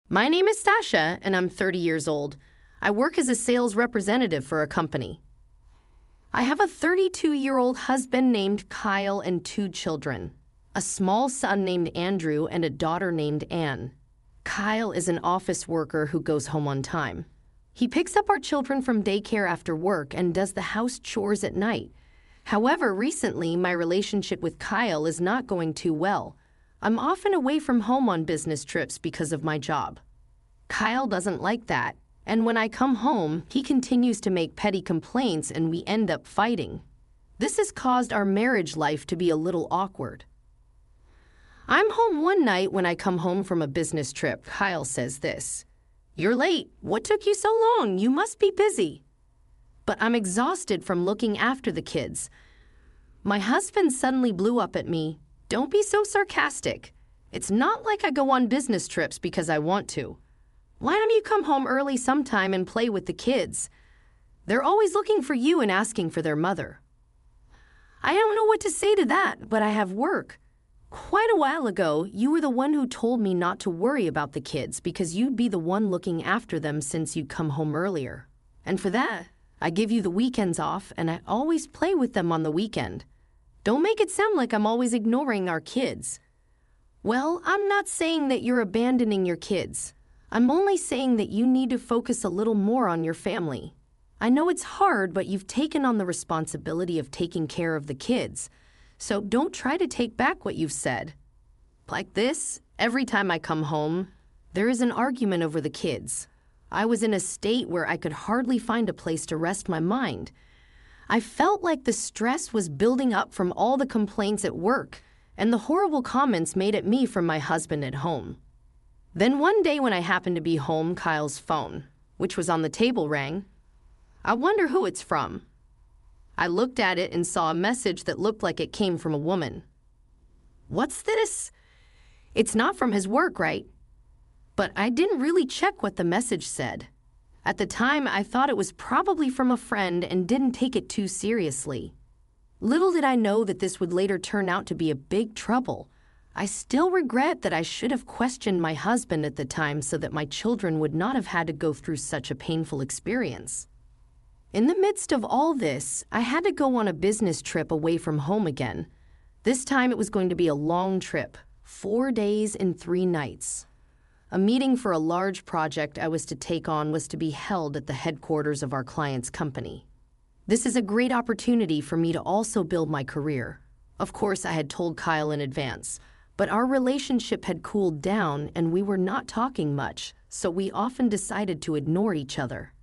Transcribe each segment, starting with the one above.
My name is Stasha, and I'm 30 years old. I work as a sales representative for a company. I have a 32-year-old husband named Kyle and 2 children, a small son named Andrew and a daughter named Anne. Kyle is an office worker who goes home on time. He picks up our children from daycare after work and does the house chores at night. However, recently, my relationship with Kyle is not going too well. I'm often away from home on business trips because of my job. Kyle doesn't like that, and when I come home, he continues to make petty complaints and we end up fighting. This has caused our marriage life to be a little awkward. I'm home one night when I come home from a business trip. Kyle says this, "You're late. What took you so long? You must be busy." But I'm exhausted from looking after the kids. My husband suddenly blew up at me. "Don't be so sarcastic. It's not like I go on business trips because I want to. Why don't you come home early sometime and play with the kids? They're always looking for you and asking for their mother." I don't know what to say to that, but I have work. Quite a while ago, you were the one who told me not to worry about the kids because you'd be the one looking after them since you'd come home earlier. And for that, I give you the weekends off and I always play with them on the weekend. Don't make it sound like I'm always ignoring our kids. Well, I'm not saying that you're abandoning your kids. I'm only saying that you need to focus a little more on your family. I know it's hard, but you've taken on the responsibility of taking care of the kids. So don't try to take back what you've said. Like this, every time I come home, there is an argument over the kids. I was in a state where I could hardly find a place to rest my mind. I felt like the stress was building up from all the complaints at work and the horrible comments made at me from my husband at home. Then one day when I happened to be home, Kyle's phone, which was on the table, rang. I wonder who it's from. I looked at it and saw a message that looked like it came from a woman. What's this? It's not from his work, right? But I didn't really check what the message said. At the time, I thought it was probably from a friend and didn't take it too seriously. Little did I know that this would later turn out to be a big trouble. I still regret that I should have questioned my husband at the time so that my children would not have had to go through such a painful experience. In the midst of all this, I had to go on a business trip away from home again. This time it was going to be a long trip, 4 days and 3 nights. A meeting for a large project I was to take on was to be held at the headquarters of our client's company. This is a great opportunity for me to also build my career. Of course, I had told Kyle in advance, but our relationship had cooled down and we were not talking much, so we often decided to ignore each other.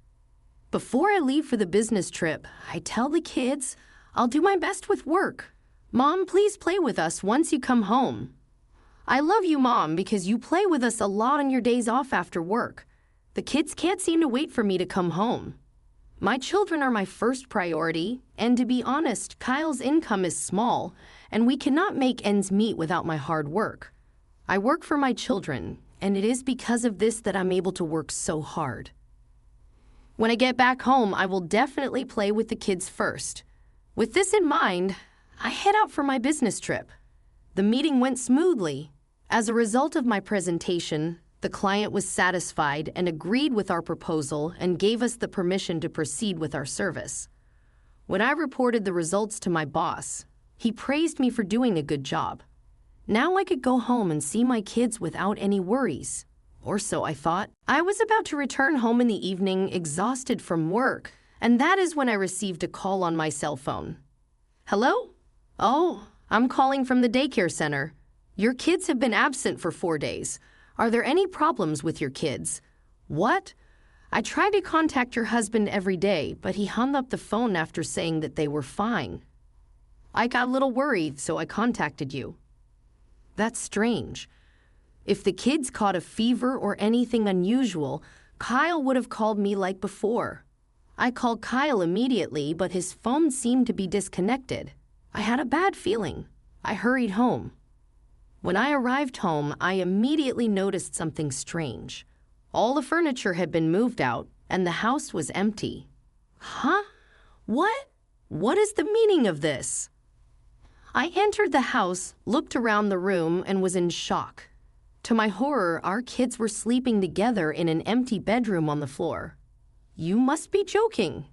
Before I leave for the business trip, I tell the kids, "I'll do my best with work. Mom, please play with us once you come home. I love you, Mom, because you play with us a lot on your days off after work. The kids can't seem to wait for me to come home. My children are my first priority, and to be honest, Kyle's income is small, and we cannot make ends meet without my hard work. I work for my children, and it is because of this that I'm able to work so hard. When I get back home, I will definitely play with the kids first. With this in mind, I head out for my business trip. The meeting went smoothly. As a result of my presentation, the client was satisfied and agreed with our proposal and gave us the permission to proceed with our service. When I reported the results to my boss, he praised me for doing a good job. Now I could go home and see my kids without any worries. Or so I thought. I was about to return home in the evening, exhausted from work, and that is when I received a call on my cell phone. "Hello? Oh, I'm calling from the daycare center. Your kids have been absent for 4 days. Are there any problems with your kids?" "What? I tried to contact your husband every day, but he hung up the phone after saying that they were fine. I got a little worried, so I contacted you." That's strange. If the kids caught a fever or anything unusual, Kyle would have called me like before. I called Kyle immediately, but his phone seemed to be disconnected. I had a bad feeling. I hurried home. When I arrived home, I immediately noticed something strange. All the furniture had been moved out, and the house was empty. Huh? What? What is the meaning of this? I entered the house, looked around the room, and was in shock. To my horror, our kids were sleeping together in an empty bedroom on the floor. You must be joking.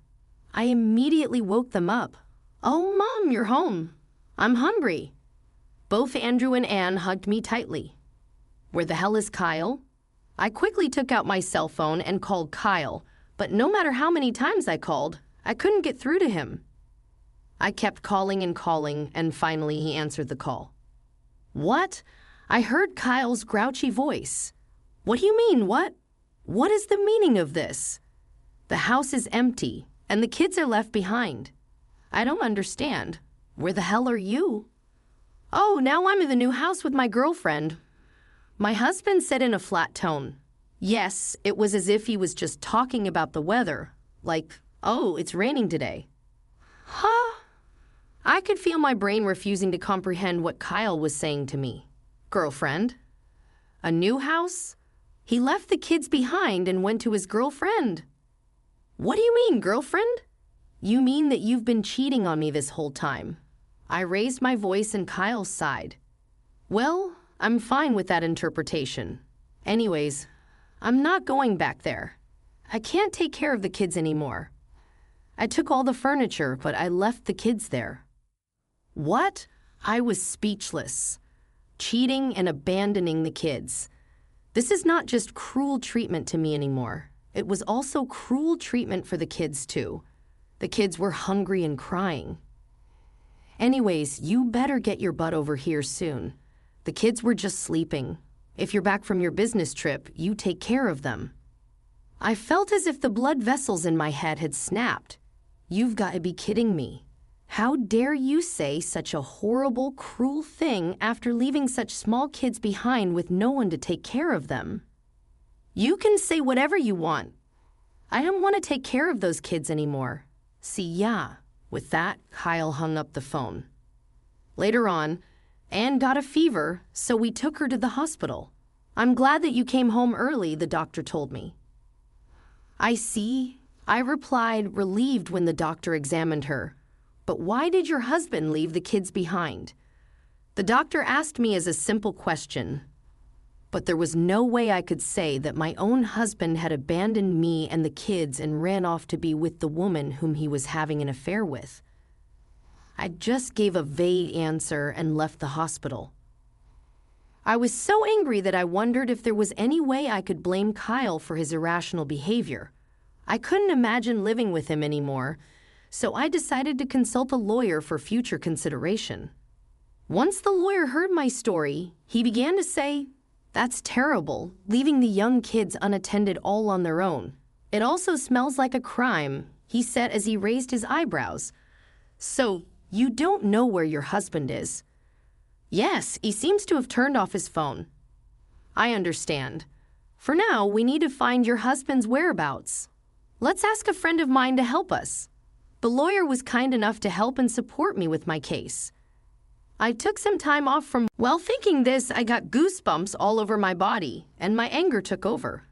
I immediately woke them up. Oh, Mom, you're home. I'm hungry. Both Andrew and Anne hugged me tightly. Where the hell is Kyle? I quickly took out my cell phone and called Kyle, but no matter how many times I called, I couldn't get through to him. I kept calling, and finally he answered the call. What? I heard Kyle's grouchy voice. What do you mean, what? What is the meaning of this? The house is empty, and the kids are left behind. I don't understand. Where the hell are you? Oh, now I'm in the new house with my girlfriend. My husband said in a flat tone. Yes, it was as if he was just talking about the weather. Like, oh, it's raining today. Huh? I could feel my brain refusing to comprehend what Kyle was saying to me. Girlfriend? A new house? He left the kids behind and went to his girlfriend. What do you mean, girlfriend? You mean that you've been cheating on me this whole time. I raised my voice and Kyle sighed. Well, I'm fine with that interpretation. Anyways, I'm not going back there. I can't take care of the kids anymore. I took all the furniture, but I left the kids there. What? I was speechless. Cheating and abandoning the kids. This is not just cruel treatment to me anymore. It was also cruel treatment for the kids, too. The kids were hungry and crying. Anyways, you better get your butt over here soon. The kids were just sleeping. If you're back from your business trip, you take care of them. I felt as if the blood vessels in my head had snapped. You've got to be kidding me. How dare you say such a horrible, cruel thing after leaving such small kids behind with no one to take care of them? You can say whatever you want. I don't want to take care of those kids anymore. See ya. With that, Kyle hung up the phone. Later on, Anne got a fever, so we took her to the hospital. I'm glad that you came home early, the doctor told me. I see, I replied, relieved when the doctor examined her. But why did your husband leave the kids behind? The doctor asked me as a simple question. But there was no way I could say that my own husband had abandoned me and the kids and ran off to be with the woman whom he was having an affair with. I just gave a vague answer and left the hospital. I was so angry that I wondered if there was any way I could blame Kyle for his irrational behavior. I couldn't imagine living with him anymore, so I decided to consult a lawyer for future consideration. Once the lawyer heard my story, he began to say, "That's terrible, leaving the young kids unattended all on their own. It also smells like a crime," he said as he raised his eyebrows. "So, you don't know where your husband is?" "Yes, he seems to have turned off his phone." "I understand. For now, we need to find your husband's whereabouts. Let's ask a friend of mine to help us." The lawyer was kind enough to help and support me with my case. I took some time off from, while thinking this, I got goosebumps all over my body, and my anger took over.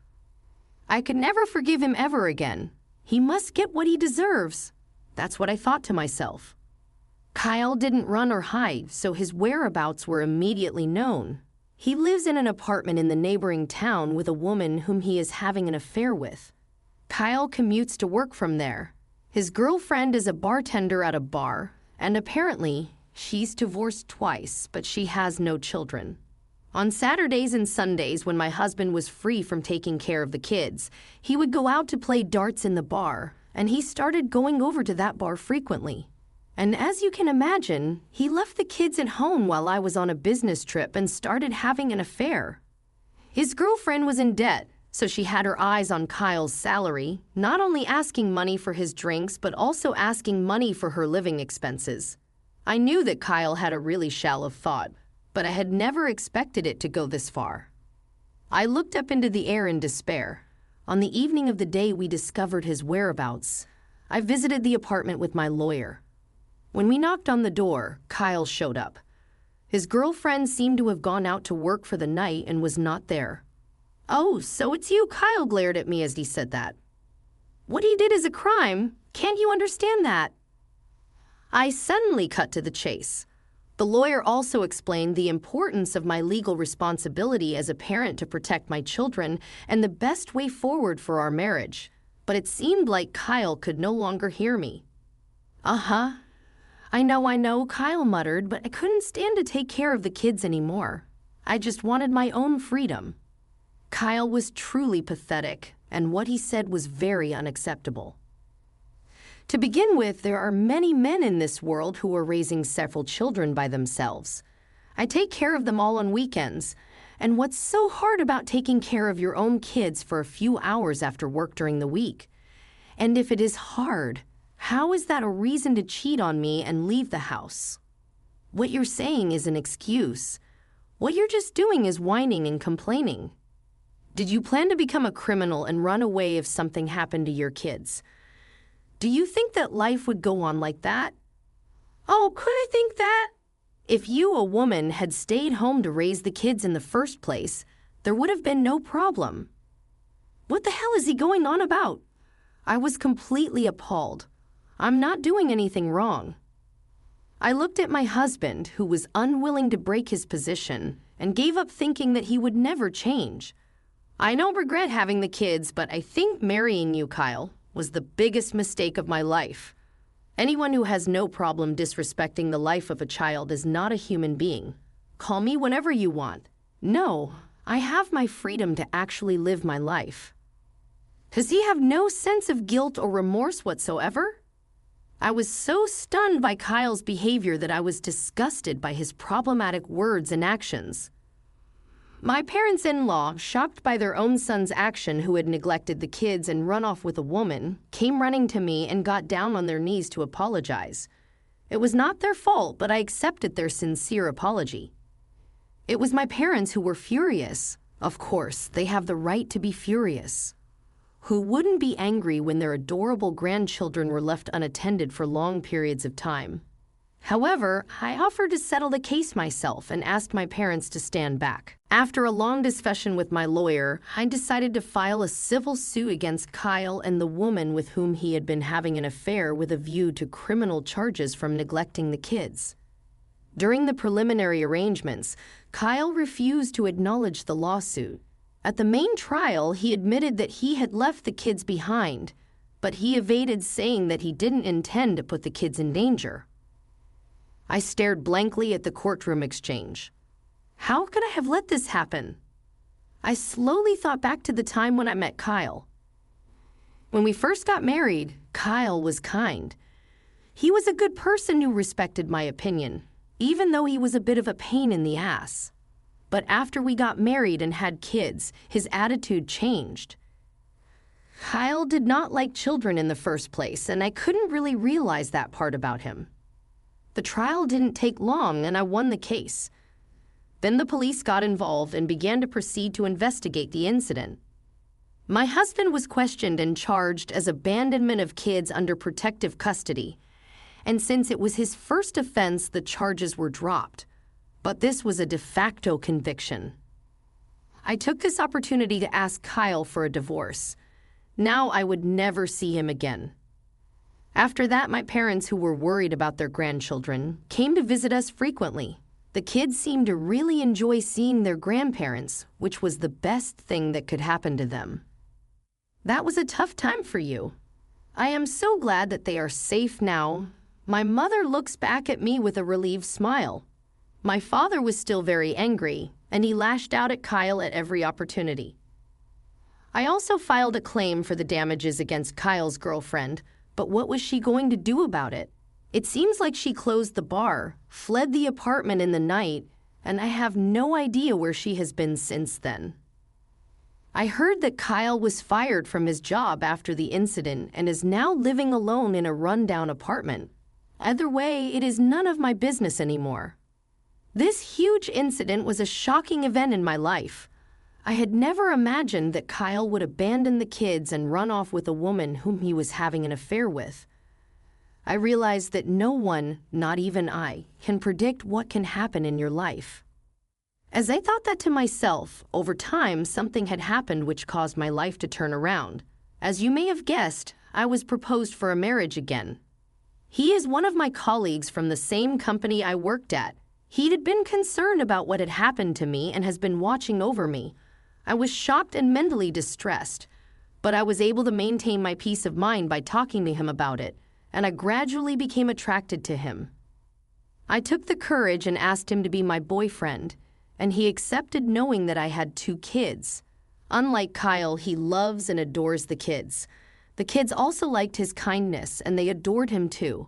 I could never forgive him ever again. He must get what he deserves. That's what I thought to myself. Kyle didn't run or hide, so his whereabouts were immediately known. He lives in an apartment in the neighboring town with a woman whom he is having an affair with. Kyle commutes to work from there. His girlfriend is a bartender at a bar, and apparently, she's divorced twice, but she has no children. On Saturdays and Sundays, when my husband was free from taking care of the kids, he would go out to play darts in the bar, and he started going over to that bar frequently. And as you can imagine, he left the kids at home while I was on a business trip and started having an affair. His girlfriend was in debt, so she had her eyes on Kyle's salary, not only asking money for his drinks, but also asking money for her living expenses. I knew that Kyle had a really shallow thought, but I had never expected it to go this far. I looked up into the air in despair. On the evening of the day we discovered his whereabouts, I visited the apartment with my lawyer. When we knocked on the door, Kyle showed up. His girlfriend seemed to have gone out to work for the night and was not there. "Oh, so it's you," Kyle glared at me as he said that. "What he did is a crime. Can't you understand that?" I suddenly cut to the chase. The lawyer also explained the importance of my legal responsibility as a parent to protect my children and the best way forward for our marriage. But it seemed like Kyle could no longer hear me. "Uh-huh. I know," Kyle muttered, but I couldn't stand to take care of the kids anymore. I just wanted my own freedom. Kyle was truly pathetic, and what he said was very unacceptable. To begin with, there are many men in this world who are raising several children by themselves. I take care of them all on weekends. And what's so hard about taking care of your own kids for a few hours after work during the week? And if it is hard, how is that a reason to cheat on me and leave the house? What you're saying is an excuse. What you're just doing is whining and complaining. Did you plan to become a criminal and run away if something happened to your kids? Do you think that life would go on like that? Oh, could I think that? If you, a woman, had stayed home to raise the kids in the first place, there would have been no problem. What the hell is he going on about? I was completely appalled. I'm not doing anything wrong. I looked at my husband, who was unwilling to break his position, and gave up thinking that he would never change. I don't regret having the kids, but I think marrying you, Kyle, was the biggest mistake of my life. Anyone who has no problem disrespecting the life of a child is not a human being. Call me whenever you want. No, I have my freedom to actually live my life. Does he have no sense of guilt or remorse whatsoever? I was so stunned by Kyle's behavior that I was disgusted by his problematic words and actions. My parents-in-law, shocked by their own son's action who had neglected the kids and run off with a woman, came running to me and got down on their knees to apologize. It was not their fault, but I accepted their sincere apology. It was my parents who were furious. Of course, they have the right to be furious. Who wouldn't be angry when their adorable grandchildren were left unattended for long periods of time? However, I offered to settle the case myself and asked my parents to stand back. After a long discussion with my lawyer, I decided to file a civil suit against Kyle and the woman with whom he had been having an affair with a view to criminal charges from neglecting the kids. During the preliminary arrangements, Kyle refused to acknowledge the lawsuit. At the main trial, he admitted that he had left the kids behind, but he evaded saying that he didn't intend to put the kids in danger. I stared blankly at the courtroom exchange. How could I have let this happen? I slowly thought back to the time when I met Kyle. When we first got married, Kyle was kind. He was a good person who respected my opinion, even though he was a bit of a pain in the ass. But after we got married and had kids, his attitude changed. Kyle did not like children in the first place, and I couldn't really realize that part about him. The trial didn't take long, and I won the case. Then the police got involved and began to proceed to investigate the incident. My husband was questioned and charged as abandonment of kids under protective custody, and since it was his first offense, the charges were dropped. But this was a de facto conviction. I took this opportunity to ask Kyle for a divorce. Now I would never see him again. After that, my parents, who were worried about their grandchildren, came to visit us frequently. The kids seemed to really enjoy seeing their grandparents, which was the best thing that could happen to them. That was a tough time for you. I am so glad that they are safe now. My mother looks back at me with a relieved smile. My father was still very angry, and he lashed out at Kyle at every opportunity. I also filed a claim for the damages against Kyle's girlfriend, but what was she going to do about it? It seems like she closed the bar, fled the apartment in the night, and I have no idea where she has been since then. I heard that Kyle was fired from his job after the incident and is now living alone in a rundown apartment. Either way, it is none of my business anymore. This huge incident was a shocking event in my life. I had never imagined that Kyle would abandon the kids and run off with a woman whom he was having an affair with. I realized that no one, not even I, can predict what can happen in your life. As I thought that to myself, over time something had happened which caused my life to turn around. As you may have guessed, I was proposed for a marriage again. He is one of my colleagues from the same company I worked at, He had been concerned about what had happened to me and has been watching over me. I was shocked and mentally distressed, but I was able to maintain my peace of mind by talking to him about it, and I gradually became attracted to him. I took the courage and asked him to be my boyfriend, and he accepted knowing that I had 2 kids. Unlike Kyle, he loves and adores the kids. The kids also liked his kindness, and they adored him too.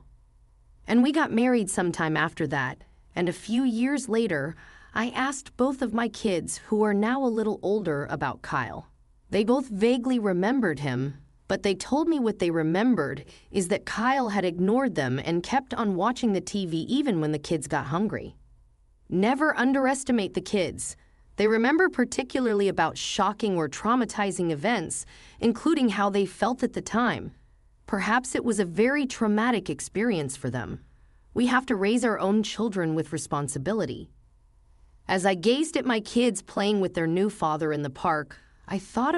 And we got married sometime after that, and a few years later, I asked both of my kids, who are now a little older, about Kyle. They both vaguely remembered him, but they told me what they remembered is that Kyle had ignored them and kept on watching the TV even when the kids got hungry. Never underestimate the kids. They remember particularly about shocking or traumatizing events, including how they felt at the time. Perhaps it was a very traumatic experience for them. We have to raise our own children with responsibility. As I gazed at my kids playing with their new father in the park, I thought